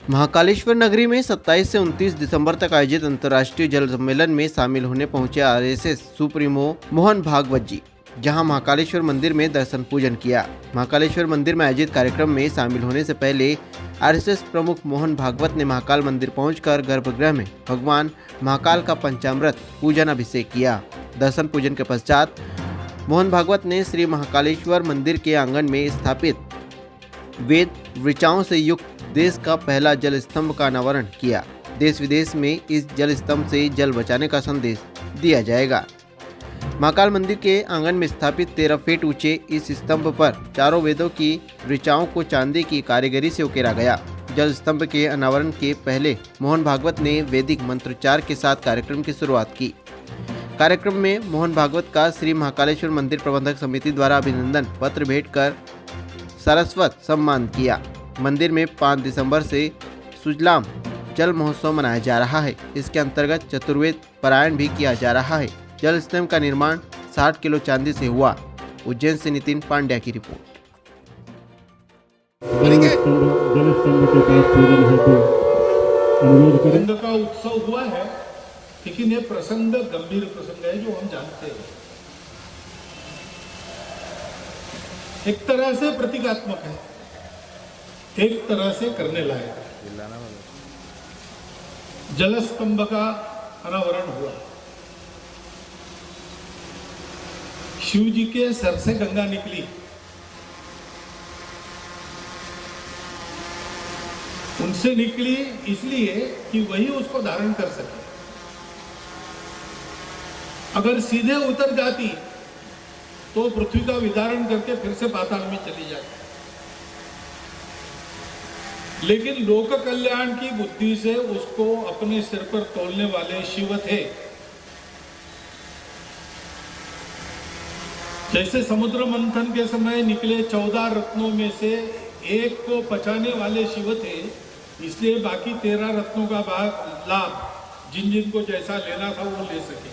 महाकालेश्वर नगरी में 27 से 29 दिसंबर तक आयोजित अंतर्राष्ट्रीय जल सम्मेलन में शामिल होने पहुंचे आरएसएस सुप्रीमो मोहन भागवत जी, जहां महाकालेश्वर मंदिर में दर्शन पूजन किया। महाकालेश्वर मंदिर में आयोजित कार्यक्रम में शामिल होने से पहले आरएसएस प्रमुख मोहन भागवत ने महाकाल मंदिर पहुंचकर गर्भगृह में भगवान महाकाल का पंचामृत पूजन अभिषेक किया। दर्शन पूजन के पश्चात मोहन भागवत ने श्री महाकालेश्वर मंदिर के आंगन में स्थापित वेद ऋचाओं से युक्त देश का पहला जल स्तंभ का अनावरण किया। देश विदेश में इस जल स्तंभ से जल बचाने का संदेश दिया जाएगा। महाकाल मंदिर के आंगन में स्थापित 13 फीट ऊंचे इस स्तंभ पर चारों वेदों की ऋचाओं को चांदी की कारीगरी से उकेरा गया। जल स्तंभ के अनावरण के पहले मोहन भागवत ने वैदिक मंत्रोच्चार के साथ कार्यक्रम की शुरुआत की। कार्यक्रम में मोहन भागवत का श्री महाकालेश्वर मंदिर प्रबंधक समिति द्वारा अभिनंदन पत्र भेंट कर सारस्वत सम्मान किया। मंदिर में 5 दिसंबर से सुजलाम जल महोत्सव मनाया जा रहा है। इसके अंतर्गत चतुर्वेद पारायण भी किया जा रहा है। जल स्तंभ का निर्माण 60 किलो चांदी से हुआ। उज्जैन से नितिन पांड्या की रिपोर्ट। कुंड का उत्सव हुआ है, लेकिन ये प्रसंग गंभीर प्रसंग है जो हम जानते हैं। एक तरह से प्रतीकात्मक है, एक तरह से करने लायक है। जल स्तंभ का अनावरण हुआ। शिव जी के सर से गंगा निकली, उनसे निकली इसलिए कि वही उसको धारण कर सके। अगर सीधे उतर जाती तो पृथ्वी का विदारण करके फिर से पाताल में चली जाती। लेकिन लोक कल्याण की बुद्धि से उसको अपने सिर पर तोलने वाले शिव थे। जैसे समुद्र मंथन के समय निकले 14 रत्नों में से एक को पचाने वाले शिव थे, इसलिए बाकी 13 रत्नों का लाभ जिन जिनको जैसा लेना था वो ले सके।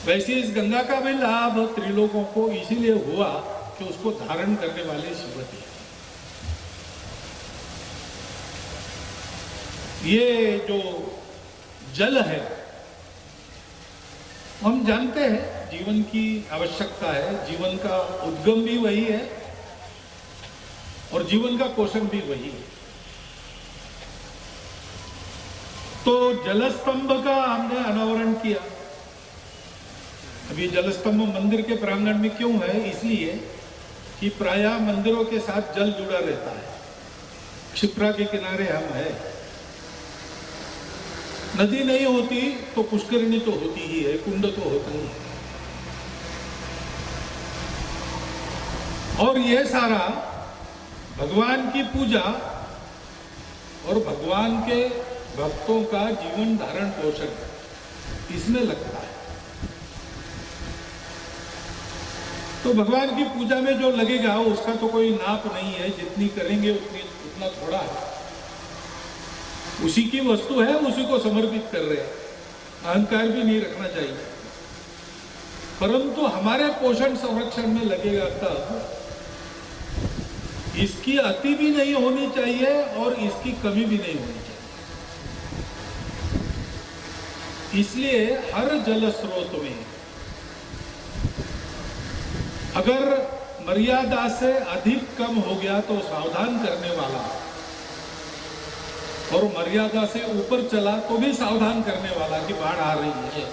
वैसे इस गंगा का भी लाभ त्रिलोकों को इसीलिए हुआ कि उसको धारण करने वाले शिव थे। ये जो जल है, हम जानते हैं जीवन की आवश्यकता है, जीवन का उद्गम भी वही है और जीवन का पोषण भी वही है। तो जलस्तंभ का हमने अनावरण किया। अभी जलस्तंभ मंदिर के प्रांगण में क्यों है? इसलिए कि प्रायः मंदिरों के साथ जल जुड़ा रहता है। क्षिप्रा के किनारे हम है, नदी नहीं होती तो पुष्करिणी तो होती ही है, कुंड तो होता ही है। और ये सारा भगवान की पूजा और भगवान के भक्तों का जीवन धारण पोषण इसमें लगता है। तो भगवान की पूजा में जो लगेगा उसका तो कोई नाप नहीं है, जितनी करेंगे उतना थोड़ा है। उसी की वस्तु है, उसी को समर्पित कर रहे हैं। अहंकार भी नहीं रखना चाहिए, परंतु हमारे पोषण संरक्षण में लगेगा तब। इसकी अति भी नहीं होनी चाहिए और इसकी कमी भी नहीं होनी चाहिए। इसलिए हर जल स्रोत में अगर मर्यादा से अधिक कम हो गया तो सावधान करने वाला, और मर्यादा से ऊपर चला तो भी सावधान करने वाला कि बाढ़ आ रही है।